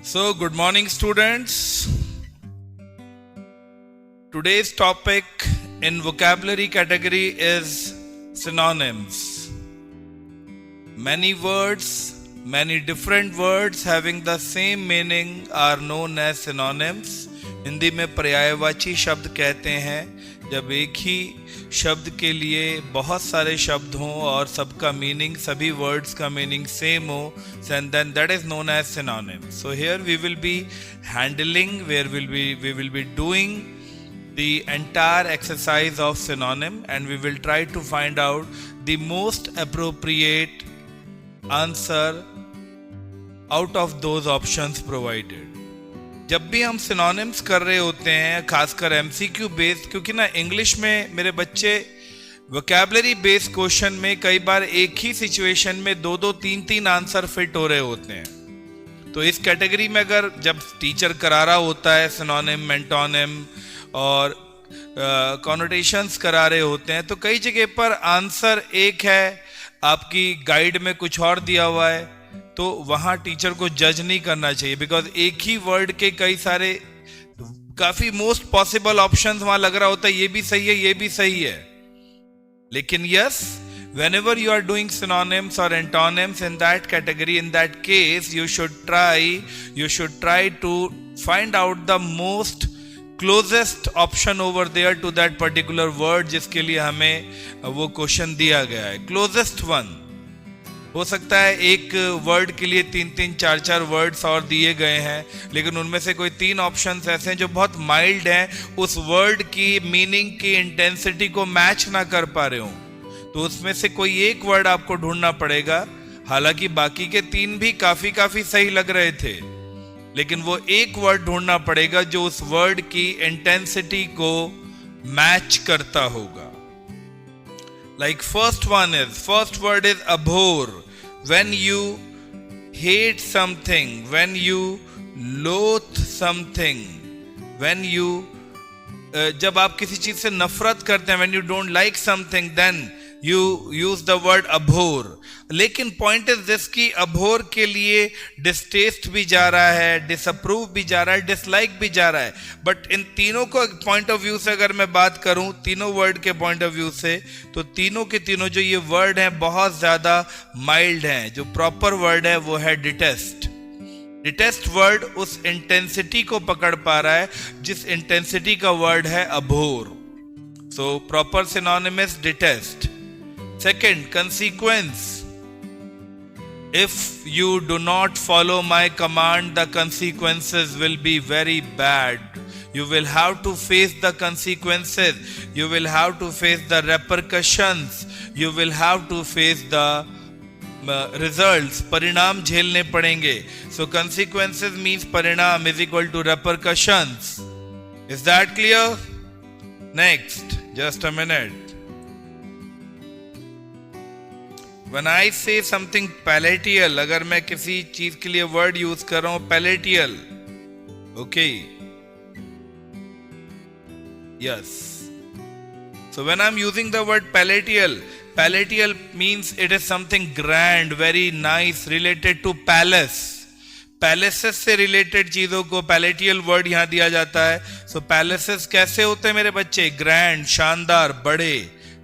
So, good morning, students. Today's topic in vocabulary category is synonyms. Many words, many different words having the same meaning are known as synonyms. Hindi में पर्यायवाची शब्द कहते हैं जब एक ही शब्द के लिए बहुत सारे शब्द हों और सबका मीनिंग, सभी वर्ड्स का मीनिंग सेम हो, and then that is known as synonym. So here we will be handling, we will be doing the entire exercise of synonym, and we will try to find out the most appropriate answer out of those options provided. जब भी हम synonyms कर रहे होते हैं, खासकर MCQ based, क्योंकि ना इंग्लिश में मेरे बच्चे वोकैबुलरी बेस्ड क्वेश्चन में कई बार एक ही सिचुएशन में दो दो तीन तीन आंसर फिट हो रहे होते हैं। तो इस कैटेगरी में अगर जब टीचर करा रहा होता है सिनोनिम, एंटोनिम और कॉनोटेशंस करा रहे होते हैं, तो कई जगह पर आंसर एक है, आपकी गाइड में कुछ और दिया हुआ है, तो वहां टीचर को जज नहीं करना चाहिए, बिकॉज एक ही वर्ड के कई सारे काफी मोस्ट पॉसिबल ऑप्शंस वहां लग रहा होता है, ये भी सही है, ये भी सही है। लेकिन yes, whenever you are doing synonyms or antonyms in that category, in that case you should try to find out the most closest option over there to that particular word जिसके लिए हमें वो क्वेश्चन दिया गया है। closest one हो सकता है एक वर्ड के लिए तीन तीन चार चार वर्ड्स और दिए गए हैं, लेकिन उनमें से कोई तीन ऑप्शंस ऐसे हैं जो बहुत माइल्ड हैं, उस वर्ड की मीनिंग की इंटेंसिटी को मैच ना कर पा रहे हो, तो उसमें से कोई एक वर्ड आपको ढूंढना पड़ेगा। हालांकि बाकी के तीन भी काफी सही लग रहे थे, लेकिन वो एक वर्ड ढूंढना पड़ेगा जो उस वर्ड की इंटेंसिटी को मैच करता होगा। Like first word is abhor. When you hate something, when you loathe something, when you जब आप किसी चीज से नफरत करते हैं, when you don't like something, then you use the word abhor. लेकिन पॉइंट इज दिस कि अभोर के लिए डिस्टेस्ट भी जा रहा है, डिसअप्रूव भी जा रहा है, डिसलाइक भी जा रहा है, बट इन तीनों को पॉइंट ऑफ व्यू से अगर मैं बात करूं, तीनों वर्ड के पॉइंट ऑफ व्यू से, तो तीनों के तीनों जो ये वर्ड हैं बहुत ज्यादा माइल्ड हैं। जो प्रॉपर वर्ड है वो है डिटेस्ट। डिटेस्ट वर्ड उस इंटेंसिटी को पकड़ पा रहा है जिस इंटेंसिटी का वर्ड है Abor. So proper synonym is detest. Second, consequence. If you do not follow my command, the consequences will be very bad. You will have to face the consequences. You will have to face the repercussions. You will have to face the results. परिणाम झेलने पड़ेंगे. So consequences means परिणाम is equal to repercussions. Is that clear? Next, just a minute. When I say something palatial, अगर मैं किसी चीज के लिए वर्ड यूज कर रहा हूं palatial, okay, yes. So when I'm using the word palatial means it is something grand, very nice, related to palace. Palaces से रिलेटेड चीजों को पैलेटियल वर्ड यहां दिया जाता है। सो पैलेसेस कैसे होते हैं मेरे बच्चे? ग्रैंड, शानदार, बड़े।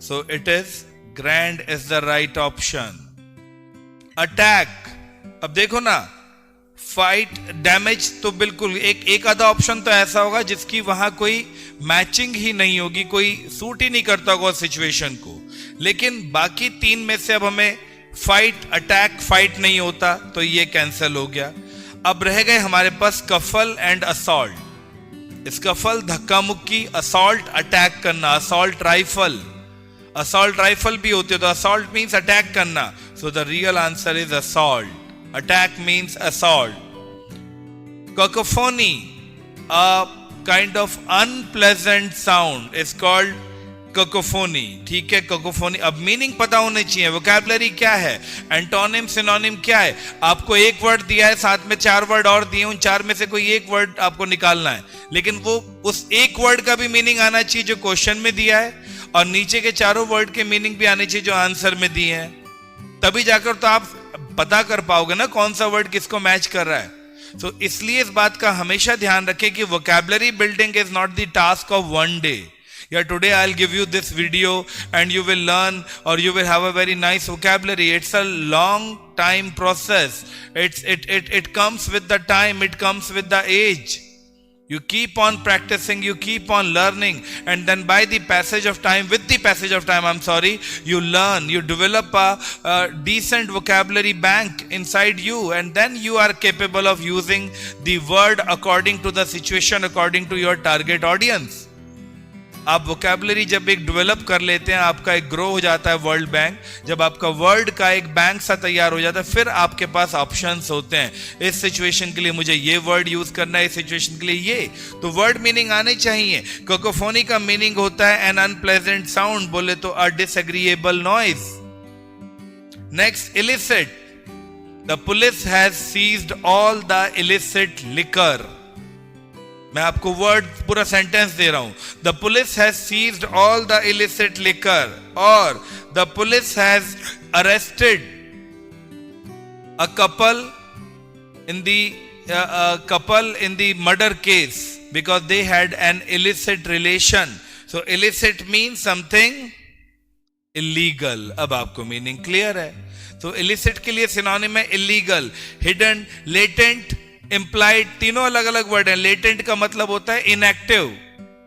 सो it is grand is the right option. Attack, अब देखो ना, फाइट, डैमेज, तो बिल्कुल एक आधा ऑप्शन तो ऐसा होगा जिसकी वहां कोई मैचिंग ही नहीं होगी, कोई सूट ही नहीं करता होगा सिचुएशन को, लेकिन बाकी तीन में से अब हमें फाइट, अटैक, फाइट नहीं होता, तो ये कैंसिल हो गया। अब रह गए हमारे पास स्कफल एंड असॉल्ट। स्कफल धक्का मुक्की, असॉल्ट अटैक करना, असॉल्ट राइफल, असॉल्ट राइफल भी होते हो, तो असॉल्ट मींस अटैक करना। So the real answer is assault, attack means assault. Cacophony, a kind of unpleasant sound is called cacophony, ठीक है, कैकोफोनी। अब मीनिंग पता होनी चाहिए, वोकैबुलरी क्या है, एंटोनिम, सिनोनिम क्या है। आपको एक वर्ड दिया है, साथ में चार वर्ड और दिए, उन चार में से कोई एक वर्ड आपको निकालना है, लेकिन वो उस एक वर्ड का भी मीनिंग आना चाहिए जो क्वेश्चन में दिया है, और नीचे के चारों वर्ड के मीनिंग भी आने चाहिए जो आंसर में दिए हैं, तभी जाकर तो आप पता कर पाओगे ना कौन सा वर्ड किसको मैच कर रहा है। So इसलिए इस बात का हमेशा ध्यान रखें कि vocabulary building is not the task of one day. Yeah, today I'll give you this video and you will learn or you will have a very nice vocabulary. It's a long time process. It comes with the time, it comes with the age. You keep on practicing, you keep on learning, and then by the passage of time, with the passage of time, you learn, you develop a decent vocabulary bank inside you, and then you are capable of using the word according to the situation, according to your target audience. आप vocabulary जब एक develop कर लेते हैं, आपका एक grow हो जाता है वर्ल्ड बैंक, जब आपका वर्ड का एक बैंक सा तैयार हो जाता है, फिर आपके पास ऑप्शंस होते हैं. इस सिचुएशन के लिए मुझे ये वर्ड यूज करना है, इस सिचुएशन के लिए ये, तो वर्ड मीनिंग आने चाहिए. कोकोफोनी का मीनिंग होता है एन अनप्लेजेंट साउंड, बोले तो a disagreeable noise. Next, illicit. The police has seized all the illicit liquor. मैं आपको वर्ड पूरा सेंटेंस दे रहा हूं. The police has seized all the illicit liquor, और the police has arrested a couple in the murder case because they had an illicit relation. So illicit means something illegal. अब आपको meaning clear है. तो illicit के लिए synonym है illegal, hidden, latent, implied. तीनों अलग अलग वर्ड हैं. लेटेंट का मतलब होता है इनएक्टिव,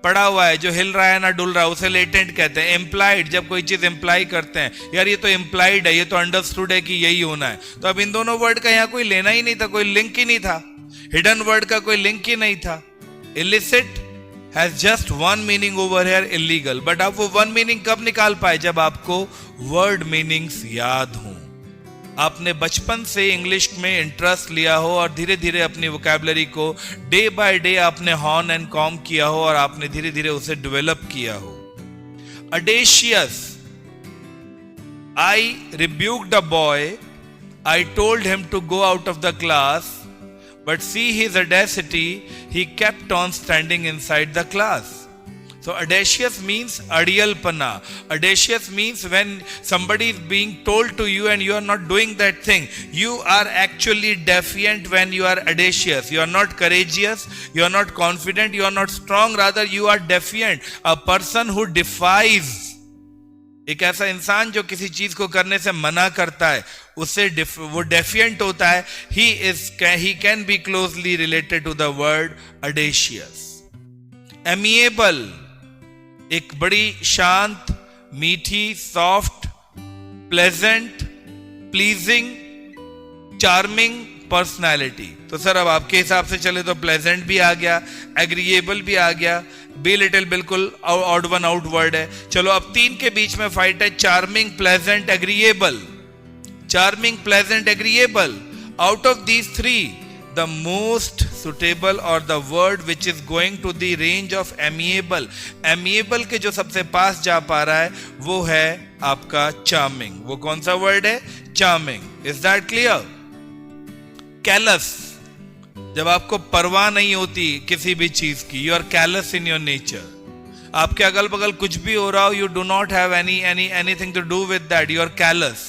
पड़ा हुआ है, जो हिल रहा है ना डुल रहा है, उसे लेटेंट कहते हैं. इम्प्लाइड, जब कोई चीज इम्प्लाई करते हैं, यार ये तो इम्प्लाइड है, ये तो अंडरस्टूड है कि यही होना है. तो अब इन दोनों वर्ड का यहाँ कोई लेना ही नहीं था, कोई लिंक ही नहीं था. हिडन वर्ड का कोई लिंक ही नहीं था. Illicit has just one meaning over here, illegal. But आप वो वन मीनिंग कब निकाल पाए? जब आपको वर्ड मीनिंग्स याद हो, आपने बचपन से इंग्लिश में इंटरेस्ट लिया हो और धीरे धीरे अपनी वोकैबुलरी को डे बाय डे आपने हॉर्न एंड कॉम किया हो और आपने धीरे धीरे उसे डेवलप किया हो. Audacious. I rebuked a boy, I told him to go out of the class, but see his audacity, he kept on standing inside the class. So audacious means adiyalpana. Audacious means when somebody is being told to you and you are not doing that thing. You are actually defiant when you are audacious. You are not courageous, you are not confident, you are not strong, rather you are defiant. A person who defies. एक ऐसा इंसान जो किसी चीज को करने से मना करता है, उससे वो डेफिएंट होता है. He can be closely related to the word audacious. Amiable. एक बड़ी शांत, मीठी, soft, pleasant, pleasing, charming personality. तो सर अब आपके हिसाब से चले तो प्लेजेंट भी आ गया, एग्रीएबल भी आ गया, बी लिटिल बिल्कुल ऑड वन आउट वर्ड है. चलो अब तीन के बीच में फाइट है, charming, pleasant, agreeable. Charming, pleasant, agreeable. Out of these three, the most suitable or the word which is going to the range of amiable. Amiable के जो सबसे पास जा पा रहा है वो है आपका charming. वो कौन सा वर्ड है? charming. Is that clear? Callous. जब आपको परवाह नहीं होती किसी भी चीज की, you are callous in your nature. आपके अगल बगल कुछ भी हो रहा हो, you do not have anything to do with that. You are callous.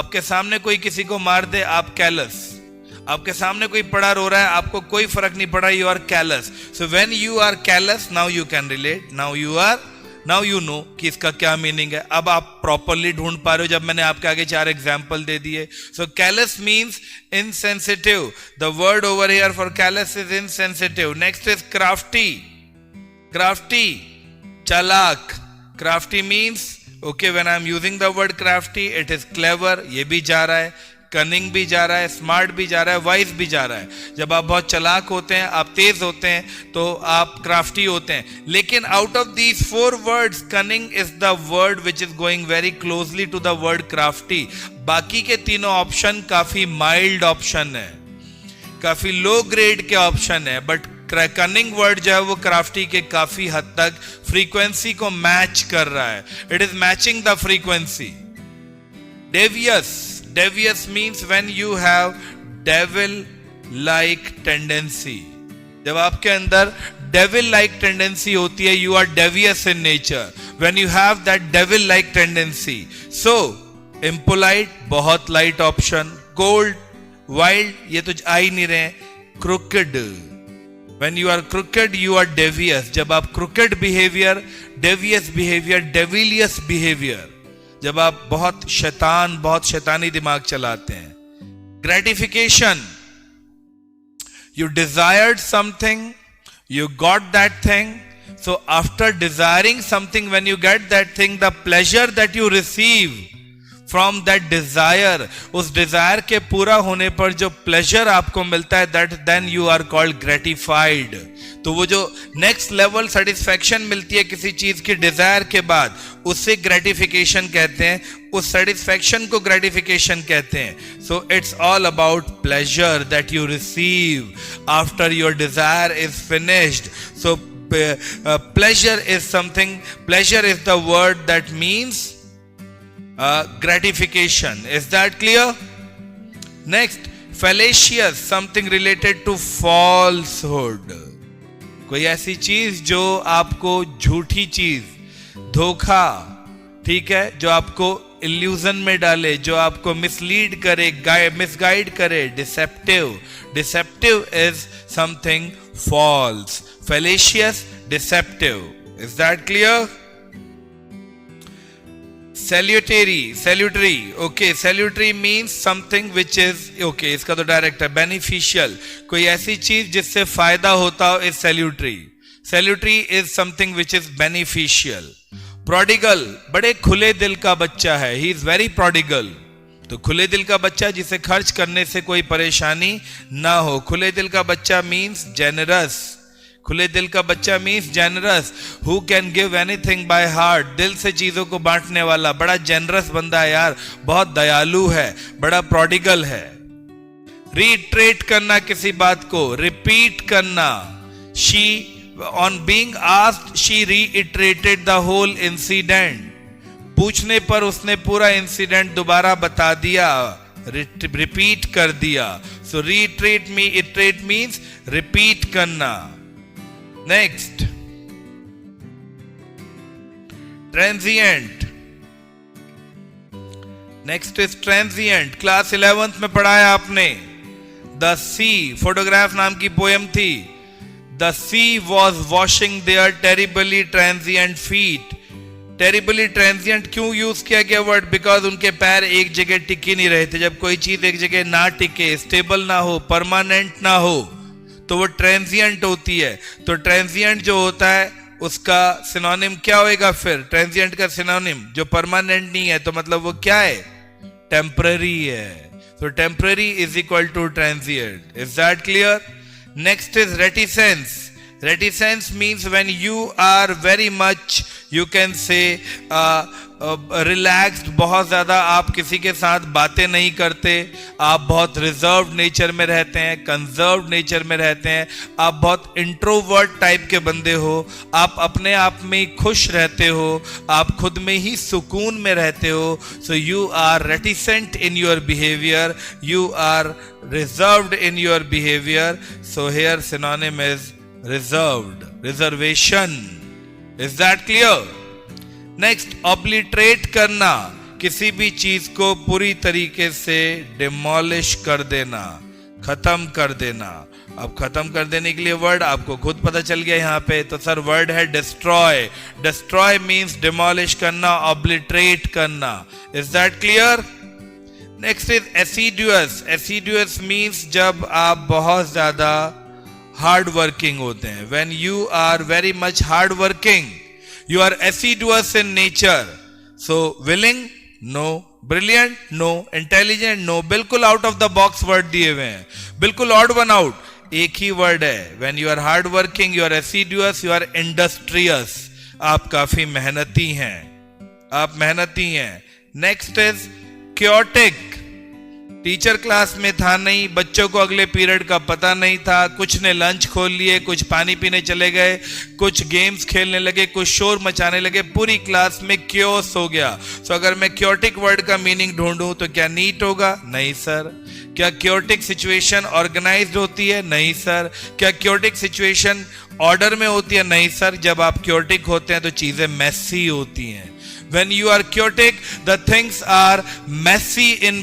आपके सामने कोई किसी को मार दे, आप callous. आपके सामने कोई पड़ा रो रहा है, आपको कोई फर्क नहीं पड़ा, you are callous. So when you are callous, now you can relate, now you know कि इसका क्या मीनिंग है. अब आप प्रॉपरली ढूंढ पा रहे हो जब मैंने आपके आगे 4 एग्जाम्पल दे दिए. So callous means insensitive. The word over here for callous is insensitive. Next is crafty. Crafty, चालाक. Crafty means, okay, when I am using the word crafty, it is clever. ये भी जा रहा है, कनिंग भी जा रहा है, स्मार्ट भी जा रहा है, वाइज भी जा रहा है. जब आप बहुत चालाक होते हैं, आप तेज होते हैं, तो आप क्राफ्टी होते हैं. लेकिन out of these 4 words, cunning is the word which is going very closely to the word crafty. बाकी के तीनों ऑप्शन काफी माइल्ड ऑप्शन है, काफी लो ग्रेड के ऑप्शन है. बट कनिंग वर्ड जो है वो क्राफ्टी के काफी हद तक फ्रीक्वेंसी को मैच कर रहा है. It is matching the frequency. Davies. Devious means when you have devil-like tendency. जब आपके अंदर devil-like tendency होती है, you are devious in nature. When you have that devil-like tendency. So, impolite, बहुत light option. Cold, wild, ये तो आ ही नहीं रहे. crooked. When you are crooked, you are devious. जब आप crooked behavior, devious behavior, devilious behavior, जब आप बहुत शैतानी दिमाग चलाते हैं. Gratification. You desired something, you got that thing. So after desiring something, when you get that thing, the pleasure that you receive from that desire, उस desire के पूरा होने पर जो pleasure आपको मिलता है, that then you are called gratified. तो वो जो next level satisfaction मिलती है किसी चीज की desire के बाद, उसे gratification कहते हैं. उस satisfaction को gratification कहते हैं. So it's all about pleasure that you receive after your desire is finished. So pleasure is something, pleasure is the word that means gratification. Is that clear? Next, fallacious, something related to falsehood. कोई ऐसी चीज जो आपको झूठी चीज, धोखा, ठीक है, जो आपको इल्यूजन में डाले, जो आपको मिसलीड करे, मिसगाइड करे. Deceptive is something false. Fallacious, deceptive. Is that clear? Salutary. Okay, salutary means something which is okay. इसका तो डायरेक्ट है. Beneficial, कोई ऐसी चीज जिससे फायदा होता हो is salutary. Salutary is something which is beneficial. Prodigal, बड़े खुले दिल का बच्चा है. He is very prodigal. तो खुले दिल का बच्चा जिसे खर्च करने से कोई परेशानी ना हो. खुले दिल का बच्चा मीन्स जेनरस. खुले दिल का बच्चा means generous. Who can give anything by heart, दिल से चीजों को बांटने वाला. बड़ा जेनरस बंदा है यार, बहुत दयालु है, बड़ा प्रोडिगल है. रीट्रेट करना किसी बात को, रिपीट करना. She on being asked she reiterated the whole incident. पूछने पर उसने पूरा इंसिडेंट दोबारा बता दिया, रिपीट कर दिया. सो रीट्रेट इटरेट मींस रिपीट करना. Next, transient. Next is transient. Class 11th में पढ़ाया आपने. द सी, फोटोग्राफ नाम की पोएम थी. The sea was washing their terribly transient feet. Terribly transient क्यों यूज किया गया वर्ड? बिकॉज उनके पैर एक जगह टिके नहीं रहे थे. जब कोई चीज एक जगह ना टिके, स्टेबल ना हो, परमानेंट ना हो, तो वो ट्रांजिएंट होती है. तो ट्रांजिएंट जो होता है उसका सिनोनिम क्या होएगा फिर? ट्रांजिएंट का सिनोनिम जो परमानेंट नहीं है, तो मतलब वो क्या है? टेम्पररी है. तो temporary is equal to transient. Is that clear? Next is reticence. Reticence means when you are very much, you can say relaxed, बहुत ज्यादा आप किसी के साथ बातें नहीं करते, आप बहुत रिजर्व्ड नेचर में रहते हैं, कंजर्व्ड नेचर में रहते हैं, आप बहुत इंट्रोवर्ट टाइप के बंदे हो, आप अपने आप में ही खुश रहते हो, आप खुद में ही सुकून में रहते हो. So you are reticent in your behaviour, you are reserved in your behaviour. So here synonym is reserved, reservation. Is that clear? Next, obliterate करना, किसी भी चीज को पूरी तरीके से demolish कर देना, खत्म कर देना. अब खत्म कर देने के लिए वर्ड आपको खुद पता चल गया यहाँ पे. तो सर वर्ड है destroy. Destroy means demolish करना, obliterate करना. Is that clear? Next is assiduous. Assiduous means जब आप बहुत ज्यादा हार्ड वर्किंग होते हैं. When you are very much hard working, you are assiduous in nature. So willing? No. Brilliant? No. Intelligent? No. बिल्कुल out of the box word दिए हुए हैं, बिल्कुल odd one out. एक ही वर्ड है. When you are hard working, you are assiduous, you are industrious. आप काफी मेहनती हैं, आप मेहनती हैं. Next is chaotic. Teacher class में था नहीं, बच्चों को अगले पीरियड का पता नहीं था, कुछ ने लंच खोल लिए, कुछ पानी पीने चले गए, कुछ गेम्स खेलने लगे, कुछ शोर मचाने लगे, पूरी क्लास में क्योस हो गया. सो अगर मैं क्योटिक वर्ड का मीनिंग ढूंढूं तो क्या नीट होगा? नहीं सर. क्या क्योटिक सिचुएशन ऑर्गेनाइज्ड होती है? नहीं सर. क्या क्योटिक सिचुएशन ऑर्डर में होती है? नहीं सर. जब आप क्योटिक होते हैं तो चीजें मेसी होती हैं. When you are chaotic, the things are messy in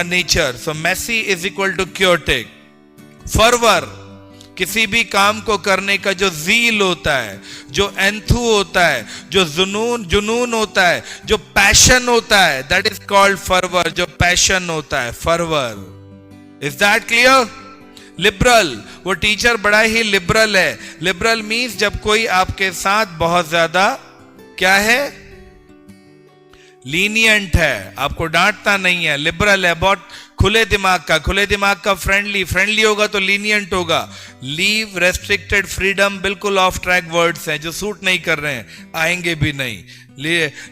nature. So messy is equal to chaotic. Fervour, किसी भी काम को करने का जो ज़ील होता है, जो एंथू होता है, जो जुनून होता है, जो पैशन होता है, दैट इज कॉल्ड फर्वर। जो पैशन होता है, fervour. Is that clear? Liberal, वो टीचर बड़ा ही लिबरल है। लिबरल मीन्स जब कोई आपके साथ बहुत ज्यादा क्या है, लीनियंट है, आपको डांटता नहीं है, लिबरल है, बहुत खुले दिमाग का। खुले दिमाग का फ्रेंडली होगा तो लीनियंट होगा। लीव, रेस्ट्रिक्टेड, फ्रीडम बिल्कुल ऑफ ट्रैक वर्ड्स हैं जो सूट नहीं कर रहे हैं, आएंगे भी नहीं।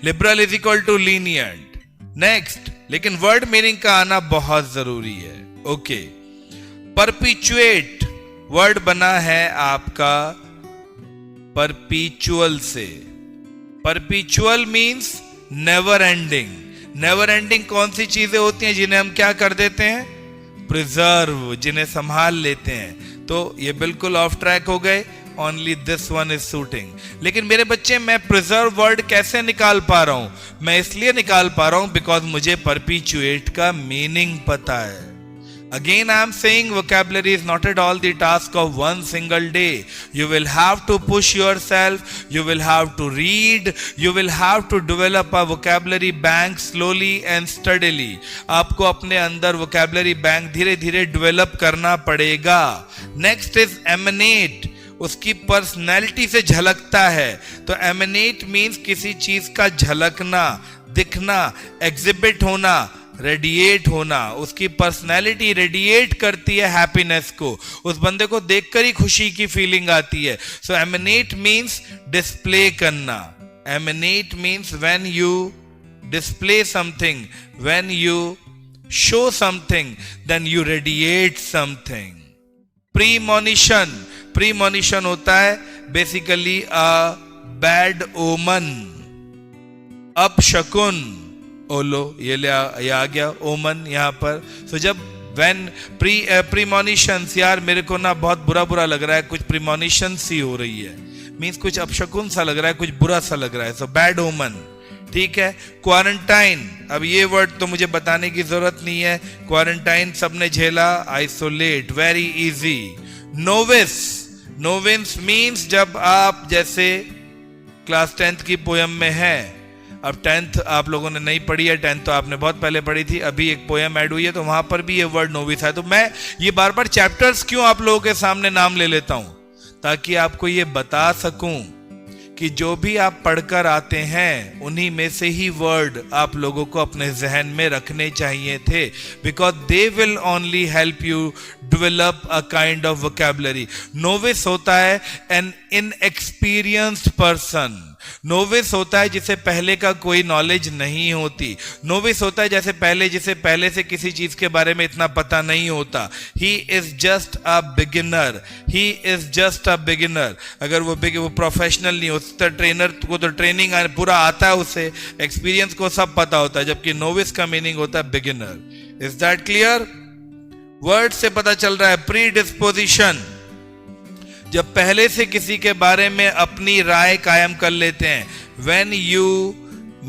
Liberal is equal to lenient. Next, लेकिन वर्ड मीनिंग का आना बहुत जरूरी है। ओके, परपिचुएट वर्ड बना है आपका परपिचुअल से। Perpetual means never ending. Never ending कौन सी चीजें होती हैं जिन्हें हम क्या कर देते हैं, प्रिजर्व, जिन्हें संभाल लेते हैं। तो ये बिल्कुल ऑफ ट्रैक हो गए, only this one is suiting. लेकिन मेरे बच्चे, मैं प्रिजर्व वर्ड कैसे निकाल पा रहा हूं? मैं इसलिए निकाल पा रहा हूं बिकॉज मुझे परपिचुएट का मीनिंग पता है। Again, I am saying vocabulary is not at all the task of one single day. You will have to push yourself. You will have to read. You will have to develop a vocabulary bank slowly and steadily. आपको अपने अंदर vocabulary bank धीरे धीरे develop करना पड़ेगा. Next is emanate. उसकी personality से झलकता है। तो emanate means किसी चीज का झलकना, दिखना, एग्जिबिट होना, रेडिएट होना। उसकी पर्सनैलिटी रेडिएट करती है हैप्पीनेस को, उस बंदे को देखकर ही खुशी की फीलिंग आती है। सो एमिनेट मीन्स डिस्प्ले करना। Emanate means when you display something, when you show something, then you radiate something. Premonition, premonition होता है बेसिकली अ बैड ओमन, अपशकुन। ओलो, ये आ गया ओमन यहां पर। सो जब व्हेन प्रीमोनिशंस, यार मेरे को ना बहुत बुरा लग रहा है, कुछ प्रीमोनिशन सी हो रही है, मीन्स कुछ अपशकुन सा लग रहा है, कुछ बुरा सा लग रहा है। सो बैड ओमन, ठीक है। क्वारंटाइन, अब ये वर्ड तो मुझे बताने की जरूरत नहीं है, क्वारंटाइन सबने झेला। Isolate, very easy. Novice, novice means जब आप जैसे क्लास 10th की पोयम में है, अब 10th आप लोगों ने नहीं पढ़ी है, 10th तो आपने बहुत पहले पढ़ी थी, अभी एक पोयम ऐड हुई है तो वहां पर भी ये वर्ड नोविस है। तो मैं ये बार बार चैप्टर्स क्यों आप लोगों के सामने नाम ले लेता हूं, ताकि आपको ये बता सकूं कि जो भी आप पढ़कर आते हैं उन्हीं में से ही वर्ड आप लोगों को अपने जहन में रखने चाहिए थे, because they will only help you develop a kind of vocabulary. Novice होता है एन इनएक्सपीरियंस्ड पर्सन। नोविस होता है जिसे पहले का कोई नॉलेज नहीं होती। नोविस होता है जैसे जिसे पहले से किसी चीज के बारे में इतना पता नहीं होता। He is just a beginner, he is just a beginner. अगर वो प्रोफेशनल नहीं होता, ट्रेनर को तो ट्रेनिंग पूरा आता है, उसे एक्सपीरियंस को सब पता होता है, जबकि नोविस का मीनिंग होता है beginner. Is that clear? Word से पता चल रहा है। प्री डिस्पोजिशन, जब पहले से किसी के बारे में अपनी राय कायम कर लेते हैं। When you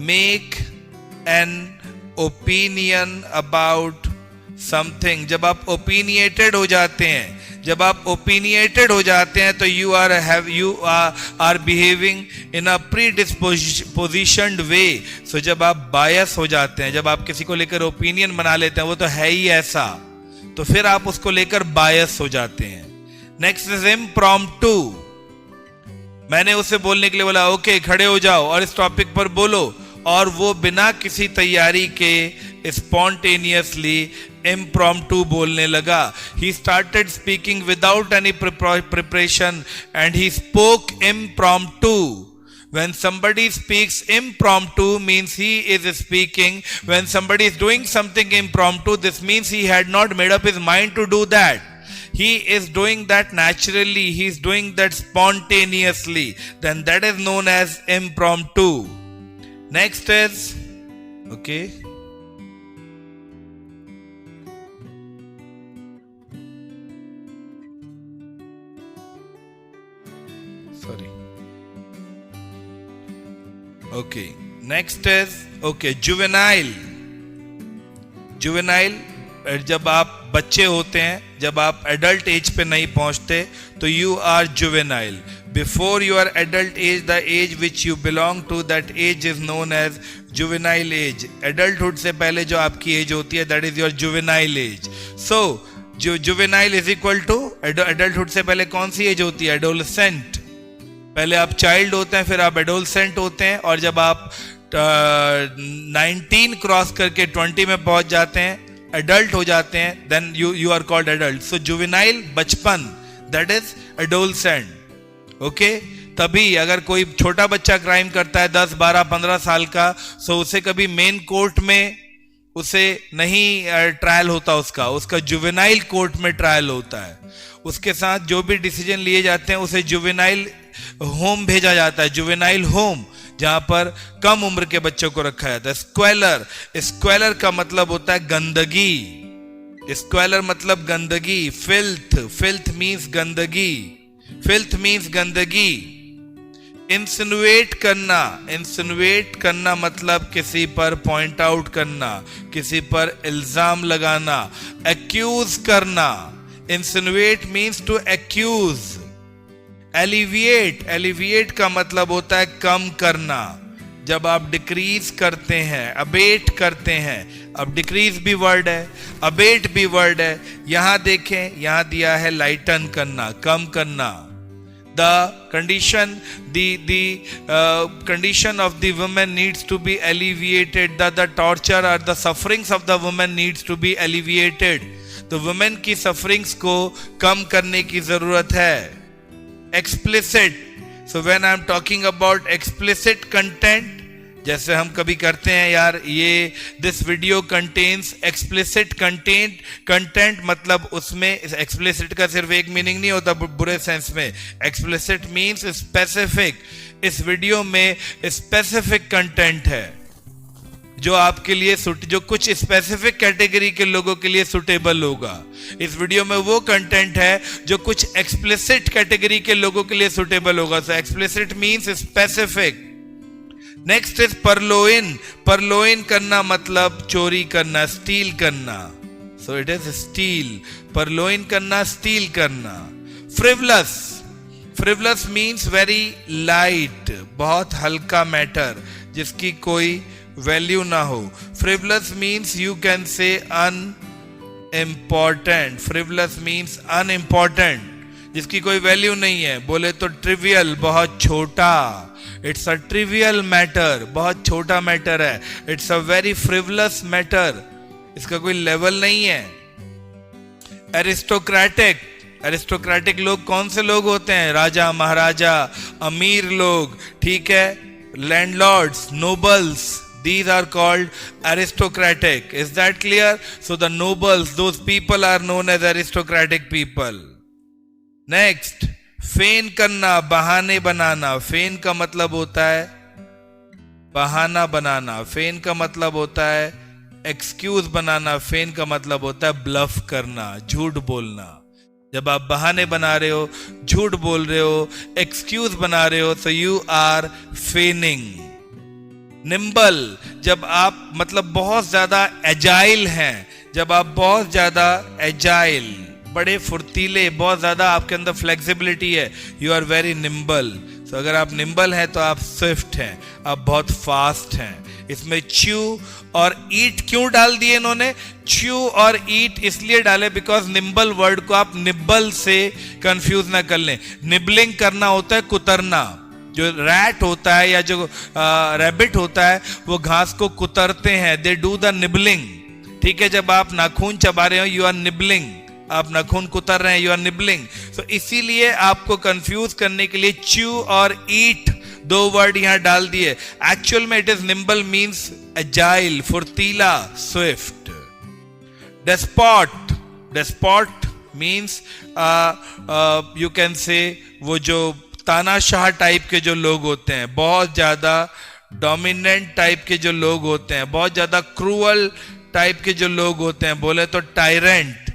make an opinion about something, जब आप opinionated हो जाते हैं, जब आप opinionated हो जाते हैं तो you are behaving in a predispositioned way. So जब आप bias हो जाते हैं, जब आप किसी को लेकर opinion बना लेते हैं, वो तो है ही ऐसा, तो फिर आप उसको लेकर bias हो जाते हैं। Next is impromptu. मैंने उसे बोलने के लिए बोला, ओके खड़े हो जाओ और इस टॉपिक पर बोलो, और वो बिना किसी तैयारी के स्पॉन्टेनियसली इम्प्रॉम्प्टू बोलने लगा। He started speaking without any preparation and he spoke impromptu. When somebody speaks impromptu means he is speaking. When somebody is doing something impromptu, this means he had not made up his mind to do that. He is doing that naturally, he is doing that spontaneously, then that is known as impromptu. Next is, okay, sorry, okay, next is, okay, juvenile. Juvenile जब आप बच्चे होते हैं, जब आप adult age पे नहीं पहुंचते, तो you are juvenile. Before your adult age, the age which you belong to, that age is known as juvenile age. Adulthood से पहले जो आपकी एज होती है, that is your juvenile age. So जो juvenile is equal to adulthood से पहले कौन सी एज होती है? एडोलसेंट. पहले आप चाइल्ड होते हैं, फिर आप एडोलसेंट होते हैं, और जब आप 19 क्रॉस करके 20 में पहुंच जाते हैं, एडल्ट हो जाते हैं, then you are called adult. So juvenile बचपन, दैट इज एडोलसेंट. ओके, तभी अगर कोई छोटा बच्चा क्राइम करता है 10, 12, 15 साल का, सो उसे कभी मेन कोर्ट में उसे नहीं ट्रायल होता, उसका जुवेनाइल कोर्ट में ट्रायल होता है. उसके साथ जो भी डिसीजन लिए जाते हैं उसे जुवेनाइल होम भेजा जाता है, जुवेनाइल होम, जहां पर कम उम्र के बच्चों को रखा जाता है. स्क्वेलर, स्क्वेलर का मतलब होता है गंदगी. स्क्वेलर मतलब गंदगी. फिल्थ, फिल्थ मीन्स गंदगी. फिल्थ मीन्स गंदगी. इंसिनुएट करना, इंसिनुएट करना मतलब किसी पर पॉइंट आउट करना, किसी पर इल्जाम लगाना. एक्यूज करना, insinuate means to accuse. Alleviate, alleviate का मतलब होता है कम करना. जब आप डिक्रीज करते हैं, अबेट करते हैं. अब डिक्रीज भी वर्ड है, अबेट भी वर्ड है. यहां देखें, यहां दिया है लाइटन करना, कम करना. The condition, the condition of the woman needs to be alleviated. The torture or the sufferings of the woman needs to be alleviated. तो women की sufferings को कम करने की जरूरत है. Explicit. So when I'm talking about explicit content, जैसे हम कभी करते हैं, यार ये this video contains explicit content मतलब उसमें एक्सप्लिसिट का सिर्फ एक मीनिंग नहीं होता बुरे सेंस में. Explicit means specific. इस वीडियो में स्पेसिफिक कंटेंट है जो आपके लिए जो कुछ स्पेसिफिक कैटेगरी के लोगों के लिए सुटेबल होगा. इस वीडियो में वो कंटेंट है जो कुछ एक्सप्लिसिट कैटेगरी के लोगों के लिए सुटेबल होगा. So explicit means specific. Next is purloin. Purloin करना मतलब चोरी करना, स्टील करना. So it is steal. Purloin करना, स्टील करना. Frivolous, frivolous means very light, बहुत हल्का मैटर जिसकी कोई वैल्यू ना हो. Frivolous means you can say unimportant. Frivolous means unimportant, जिसकी कोई वैल्यू नहीं है. बोले तो ट्रिवियल, बहुत छोटा. इट्स अ ट्रिवियल मैटर, बहुत छोटा मैटर है. It's a very frivolous matter, इसका कोई लेवल नहीं है. एरिस्टोक्रेटिक, एरिस्टोक्रेटिक लोग कौन से लोग होते हैं? राजा, महाराजा, अमीर लोग, ठीक है, landlords, nobles. These are called aristocratic. Is that clear? So the nobles, those people are known as aristocratic people. Next, फेन करना, बहाने बनाना. फेन का मतलब होता है बहाना बनाना. फेन का मतलब होता है एक्सक्यूज बनाना. फेन का मतलब होता है ब्लफ करना, झूठ बोलना. जब आप बहाने बना रहे हो, झूठ बोल रहे हो, एक्सक्यूज बना रहे हो, तो यू आर फेनिंग. निम्बल, जब आप मतलब बहुत ज्यादा एजाइल हैं, जब आप बहुत ज्यादा एजाइल, बड़े फुर्तीले, बहुत ज्यादा आपके अंदर फ्लेक्सिबिलिटी है, यू आर वेरी निम्बल. तो अगर आप निम्बल हैं तो आप स्विफ्ट हैं, आप बहुत फास्ट हैं. इसमें च्यू और ईट क्यों डाल दिए इन्होंने? च्यू और ईट इसलिए डाले बिकॉज निम्बल वर्ड को आप निब्बल से कंफ्यूज ना कर लें. निबलिंग करना होता है कुतरना. जो रैट होता है या जो रैबिट होता है वो घास को कुतरते हैं. They do the nibbling. ठीक है, जब आप नाखून चबा रहे हो, यू आर निबलिंग. आप नाखून कुतर रहे हैं, यू आर निबलिंग. तो इसीलिए आपको कंफ्यूज करने के लिए च्यू और ईट दो वर्ड यहां डाल दिए. एक्चुअल में it is nimble means agile, फुर्तीला, swift. Despot, despot means you can say वो जो तानाशाह टाइप के जो लोग होते हैं, बहुत ज्यादा डोमिनेंट टाइप के जो लोग होते हैं, बहुत ज्यादा क्रूअल टाइप के जो लोग होते हैं, बोले तो tyrant.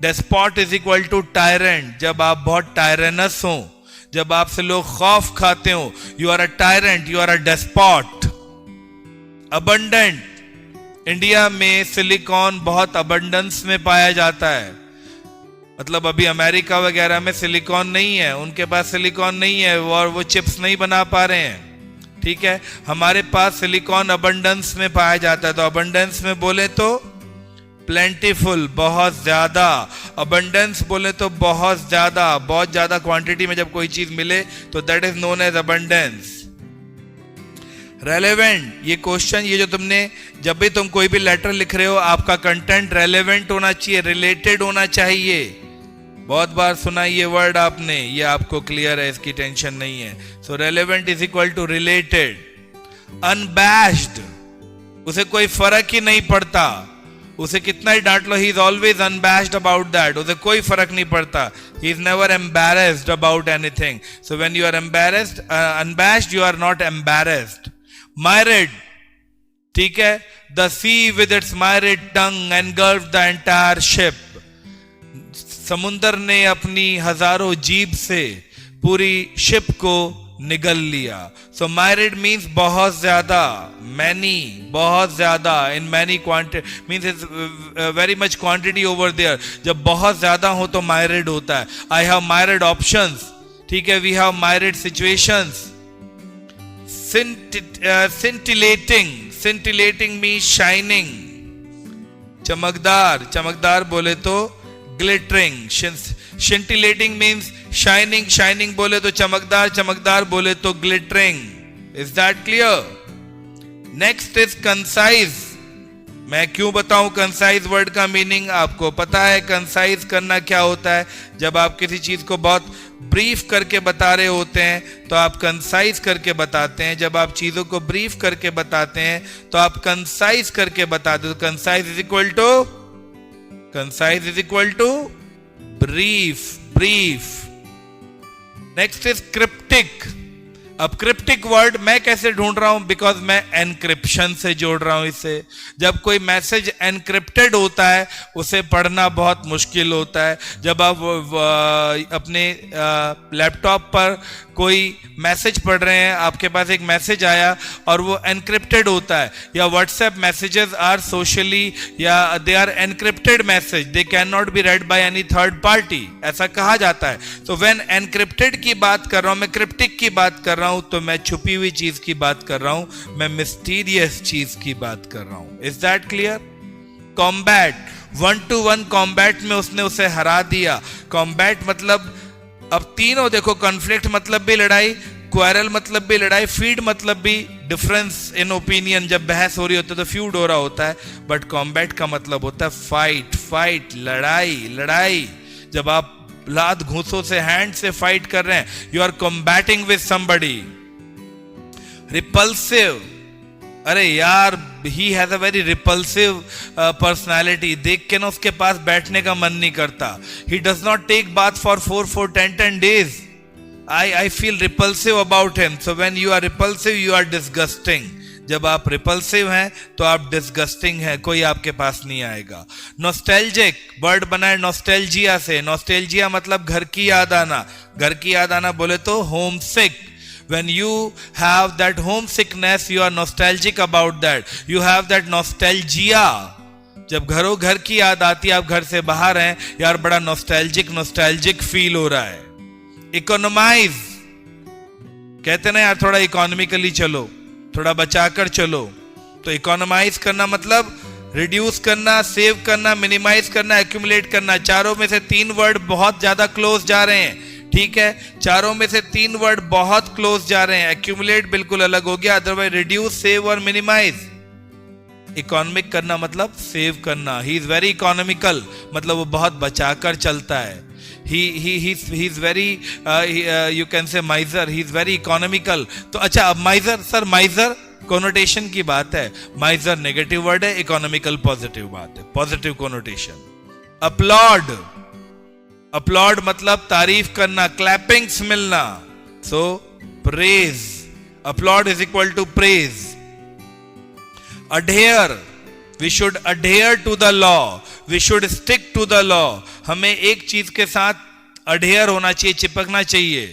Despot is equal to tyrant. जब आप बहुत टायरेनस हो, जब आपसे लोग खौफ खाते हो, you are a tyrant, you are a despot. Abundant, India में सिलिकॉन बहुत अबंडेंस में पाया जाता है। मतलब अभी अमेरिका वगैरह में सिलिकॉन नहीं है, उनके पास सिलिकॉन नहीं है और वो चिप्स नहीं बना पा रहे हैं। ठीक है, हमारे पास सिलिकॉन अबंडेंस में पाया जाता है। तो अबंडेंस में बोले तो प्लेंटीफुल, बहुत ज्यादा। अबंडेंस बोले तो बहुत ज्यादा क्वांटिटी में जब कोई चीज मिले तो that is known as abundance. Relevant, ये क्वेश्चन, ये जो तुमने जब भी तुम कोई भी लेटर लिख रहे हो, आपका कंटेंट रेलेवेंट होना चाहिए, रिलेटेड होना चाहिए। बहुत बार सुना ये वर्ड आपने, ये आपको क्लियर है, इसकी टेंशन नहीं है। So relevant is equal to related. Unabashed, उसे कोई फर्क ही नहीं पड़ता, उसे कितना ही डांट लो, he is always unabashed about that, उसे कोई फर्क नहीं पड़ता। He is never embarrassed about anything. So when you are embarrassed, unabashed, you are not embarrassed. Myriad, ठीक है, the sea with its myriad tongue engulfed the entire ship. समुंदर ने अपनी हजारों जीभ से पूरी शिप को निगल लिया। So myriad means बहुत ज्यादा, many, बहुत ज्यादा, in many quantity means it's very much quantity over there. जब बहुत ज्यादा हो तो myriad होता है। I have myriad options, ठीक है, we have myriad situations. Scintillating means shining. चमकदार बोले तो glittering. Scintillating means shining बोले तो चमकदार बोले तो glittering. Is that clear? Next is concise. मैं क्यों बताऊं कंसाइज वर्ड का मीनिंग? आपको पता है कंसाइज करना क्या होता है? जब आप किसी चीज को बहुत ब्रीफ करके बता रहे होते हैं तो आप कंसाइज करके बताते हैं। जब आप चीजों को ब्रीफ करके बताते हैं तो आप कंसाइज करके बताते हो। Concise is equal to brief. Next is cryptic. अब क्रिप्टिक वर्ड मैं कैसे ढूंढ रहा हूं? बिकॉज मैं एनक्रिप्शन से जोड़ रहा हूं इसे। जब कोई मैसेज एनक्रिप्टेड होता है उसे पढ़ना बहुत मुश्किल होता है। जब आप अपने लैपटॉप पर कोई मैसेज पढ़ रहे हैं, आपके पास एक मैसेज आया और वो एनक्रिप्टेड होता है, या व्हाट्सएप मैसेजेस आर सोशली या they are encrypted message, they can not be read by any third party, ऐसा कहा जाता है। तो व्हेन एनक्रिप्टेड की बात कर रहा हूं, मैं क्रिप्टिक की बात कर रहा हूं, तो मैं छुपी हुई चीज की बात कर रहा हूं, मैं मिस्टीरियस चीज की बात कर रहा हूं। Is that clear? Combat, 1-to-1 combat में उसने उसे हरा दिया। कॉम्बैट मतलब अब तीनों देखो, कॉन्फ्लिक्ट मतलब भी लड़ाई, क्वारल मतलब भी लड़ाई, फीड मतलब भी डिफरेंस इन ओपिनियन। जब बहस हो रही होती है तो फ्यूड हो रहा होता है, बट कॉम्बैट का मतलब होता है फाइट, लड़ाई। जब आप लात घूंसों से, हैंड से फाइट कर रहे हैं, you are combating with somebody. Repulsive, अरे यार he has a very repulsive personality, देख के ना उसके पास बैठने का मन नहीं करता। He does not take bath for 4-10 days. I feel repulsive about him. So when you are repulsive, you are disgusting. जब आप रिपल्सिव हैं तो आप डिस्गस्टिंग हैं, कोई आपके पास नहीं आएगा। नॉस्टैल्जिक, वर्ड बना है नॉस्टैल्जिया से। नॉस्टैल्जिया मतलब घर की याद आना। घर की याद आना बोले तो home sick. When you have that homesickness, you are nostalgic about that. You have that nostalgia. जब घरों घर की याद आती है, आप घर से बाहर हैं, यार बड़ा नॉस्टैल्जिक फील हो रहा है। इकोनोमाइज, कहते ना यार थोड़ा इकोनॉमिकली चलो, थोड़ा बचाकर चलो। तो इकोनोमाइज करना मतलब रिड्यूस करना, सेव करना, मिनिमाइज करना, एक्यूमुलेट करना। चारों में से 3 वर्ड बहुत ज्यादा क्लोज जा रहे हैं, ठीक है? चारों में से 3 वर्ड बहुत क्लोज जा रहे हैं। एक्यूमुलेट बिल्कुल अलग हो गया, अदरवाइज रिड्यूस, सेव और मिनिमाइज। इकोनॉमिक करना मतलब सेव करना। ही इज वेरी इकोनॉमिकल मतलब वो बहुत बचाकर चलता है। he is very you can say miser, he is very economical. तो अच्छा, अब माइजर, सर माइजर कोनोटेशन की बात है, माइजर नेगेटिव वर्ड है, इकोनॉमिकल पॉजिटिव बात है, पॉजिटिव कोनोटेशन। अपलॉड मतलब तारीफ करना, क्लैपिंग्स मिलना। So praise, applaud is equal to praise. Adhere, we should adhere to the law, we should stick to the law. हमें एक चीज के साथ अडेयर होना चाहिए, चिपकना चाहिए,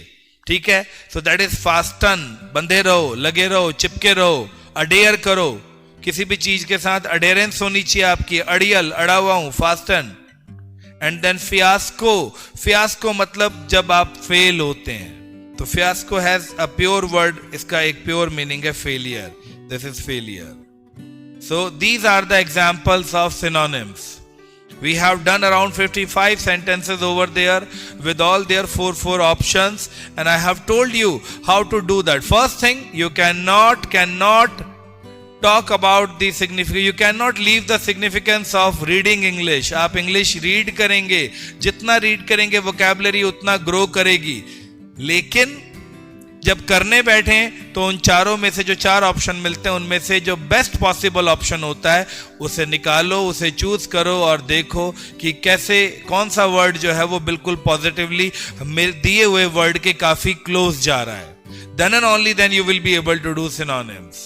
ठीक है? सो दैट इज फास्टन, बंधे रहो, लगे रहो, चिपके रहो, अडेयर करो। किसी भी चीज के साथ अडेरेंस होनी चाहिए आपकी, अड़ियल, अड़ा हुआ हूं, fasten. And then fiasco. Fiasco मतलब जब आप फेल होते हैं. तो fiasco has a pure word, इसका एक प्योर मीनिंग है failure. This is failure. So these are the examples of synonyms. We have done around 55 sentences over there with all their four options, and I have told you how to do that. First thing, you cannot talk about the significance. You cannot leave the significance of reading English. आप English read करेंगे, जितना read करेंगे vocabulary उतना grow करेगी. लेकिन जब करने बैठे तो उन चारों में से जो 4 ऑप्शन मिलते हैं उनमें से जो बेस्ट पॉसिबल ऑप्शन होता है उसे निकालो, उसे चूज करो और देखो कि कैसे कौन सा वर्ड जो है वो बिल्कुल पॉजिटिवली दिए हुए वर्ड के काफी क्लोज जा रहा है. Then and only then you will be able to do synonyms.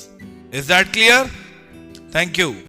Is that clear? Thank you.